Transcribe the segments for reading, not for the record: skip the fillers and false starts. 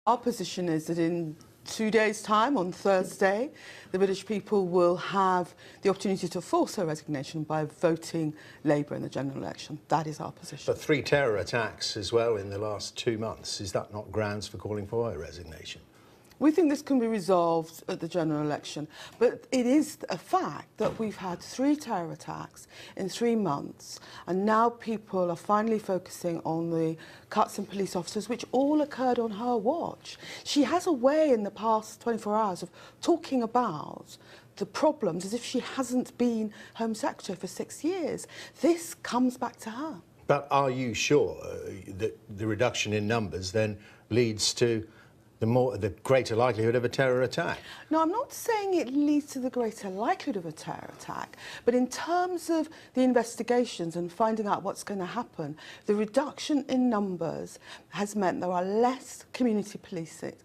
Our position is that in 2 days' time, on Thursday, the British people will have the opportunity to force her resignation by voting Labour in the general election. That is our position. But 3 terror attacks as well in the last 2 months. Is that not grounds for calling for her resignation? We think this can be resolved at the general election, but it is a fact that we've had 3 terror attacks in 3 months, and now people are finally focusing on the cuts in police officers, which all occurred on her watch. She has a way in the past 24 hours of talking about the problems as if she hasn't been Home Secretary for 6 years. This comes back to her. But are you sure that the reduction in numbers then leads to the greater likelihood of a terror attack? No, I'm not saying it leads to the greater likelihood of a terror attack, but in terms of the investigations and finding out what's going to happen, the reduction in numbers has meant there are less community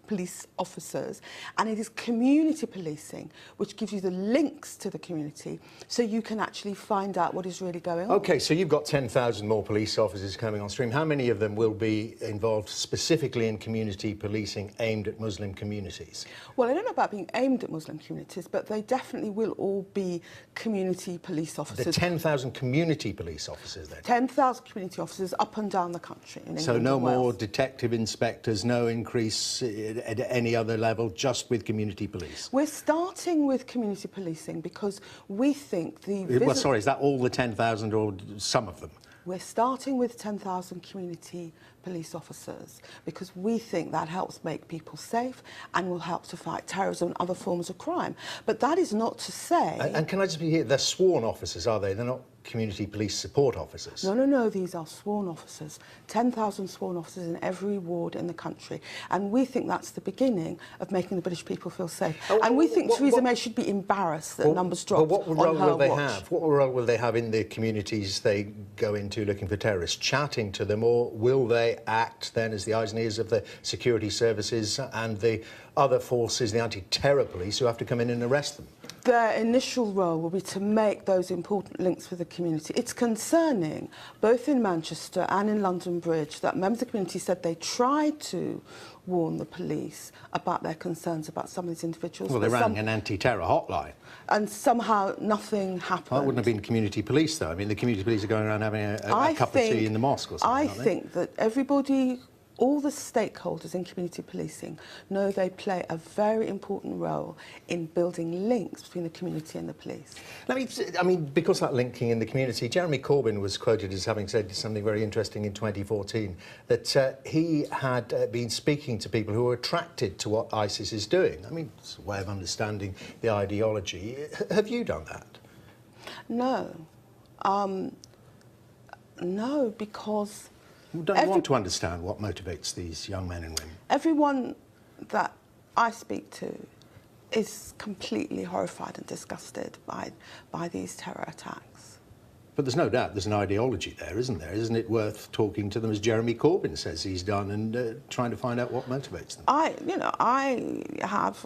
police officers, and it is community policing which gives you the links to the community so you can actually find out what is really going on. OK, so you've got 10,000 more police officers coming on stream. How many of them will be involved specifically in community policing aimed at Muslim communities? Well, I don't know about being aimed at Muslim communities, but they definitely will all be community police officers. The 10,000 community police officers, then? 10,000 community officers up and down the country. In so England no and more Wales. detective inspectors, no increase at any other level, just with community police? We're starting with community policing because we think the... Well, sorry, is that all the 10,000 or some of them? We're starting with 10,000 community police officers because we think that helps make people safe and will help to fight terrorism and other forms of crime. But that is not to say... And can I just be here, they're sworn officers, are they? They're not community police support officers? No, these are sworn officers. 10,000 sworn officers in every ward in the country. And we think that's the beginning of making the British people feel safe. And we think Theresa May should be embarrassed that numbers dropped what role will they watch. have? What role will they have in the communities they go into looking for terrorists? Chatting to them, or will they act then as the eyes and ears of the security services and the other forces, the anti-terror police, who have to come in and arrest them? Their initial role will be to make those important links with the community. It's concerning, both in Manchester and in London Bridge, that members of the community said they tried to warn the police about their concerns about some of these individuals. Well, they rang an anti-terror hotline. And somehow nothing happened. Well, it wouldn't have been community police, though. I mean, the community police are going around having a cup of tea in the mosque or something, I think that everybody... all the stakeholders in community policing know they play a very important role in building links between the community and the police. I mean, because that linking in the community, Jeremy Corbyn was quoted as having said something very interesting in 2014, that he had been speaking to people who were attracted to what ISIS is doing. I mean, it's a way of understanding the ideology. Have you done that? No. No, because... Don't you want to understand what motivates these young men and women? Everyone that I speak to is completely horrified and disgusted by these terror attacks. But there's no doubt there's an ideology there, isn't there? Isn't it worth talking to them, as Jeremy Corbyn says he's done, and trying to find out what motivates them? I have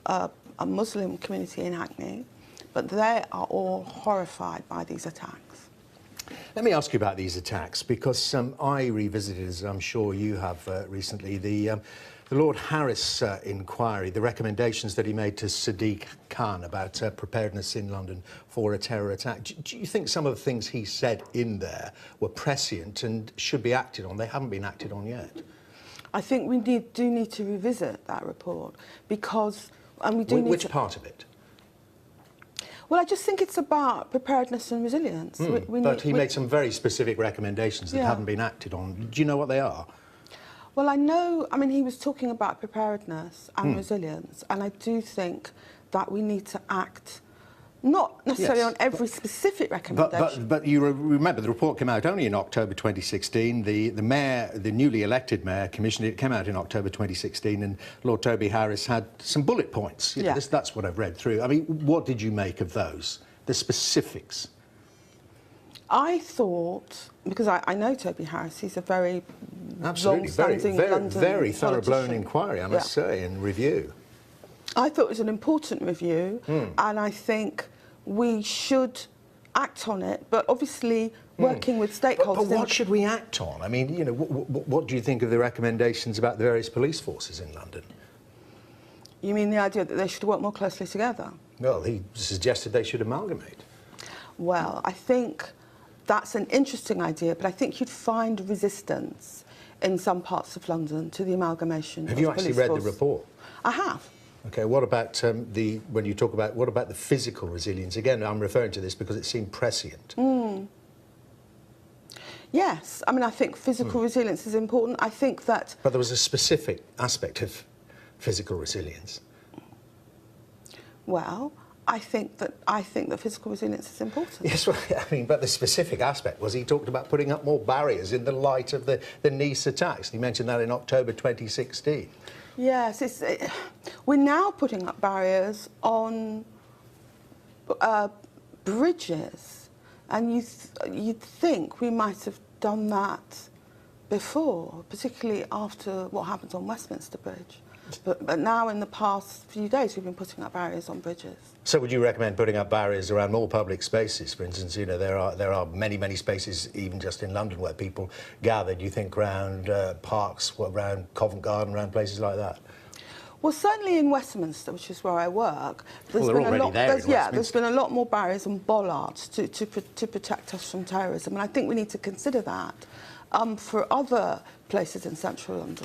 a Muslim community in Hackney, but they are all horrified by these attacks. Let me ask you about these attacks, because I revisited, as I'm sure you have recently, the Lord Harris inquiry, the recommendations that he made to Sadiq Khan about preparedness in London for a terror attack. Do you think some of the things he said in there were prescient and should be acted on? They haven't been acted on yet. I think we do need to revisit that report, because... and we do need Which part of it? Well, I just think it's about preparedness and resilience. But he made some very specific recommendations that haven't been acted on. Do you know what they are? Well, I know, I mean, he was talking about preparedness and resilience, and I do think that we need to act, not necessarily on every specific recommendation. But you remember the report came out only in October 2016. The mayor, the newly elected mayor, commissioned it. It came out in October 2016, and Lord Toby Harris had some bullet points. You know, that's what I've read through. I mean, what did you make of those, the specifics? I thought, because I know Toby Harris, he's a very long-standing London very thorough-blown politician. inquiry, I must say, and review. I thought it was an important review, and I think we should act on it, but obviously working with stakeholders. But what should we act on? I mean, you know, what do you think of the recommendations about the various police forces in London? You mean the idea that they should work more closely together? Well, he suggested they should amalgamate. Well, I think that's an interesting idea, but I think you'd find resistance in some parts of London to the amalgamation. Have you actually read the report? I have. Okay, what about when you talk about, what about the physical resilience? Again, I'm referring to this because it seemed prescient. Yes, I mean, I think physical resilience is important. I think that... But there was a specific aspect of physical resilience. Well, I think that physical resilience is important. Yes, well, I mean, but the specific aspect was he talked about putting up more barriers in the light of the Nice attacks. He mentioned that in October 2016. Yes, we're now putting up barriers on bridges, and you'd think we might have done that before, particularly after what happened on Westminster Bridge. But now, in the past few days, we've been putting up barriers on bridges. So would you recommend putting up barriers around more public spaces? For instance, you know, there are many spaces, even just in London, where people gather. Do you think around parks, around Covent Garden, around places like that? Well, certainly in Westminster, which is where I work, there's been a lot more barriers and bollards to protect us from terrorism, and I think we need to consider that for other places in central London.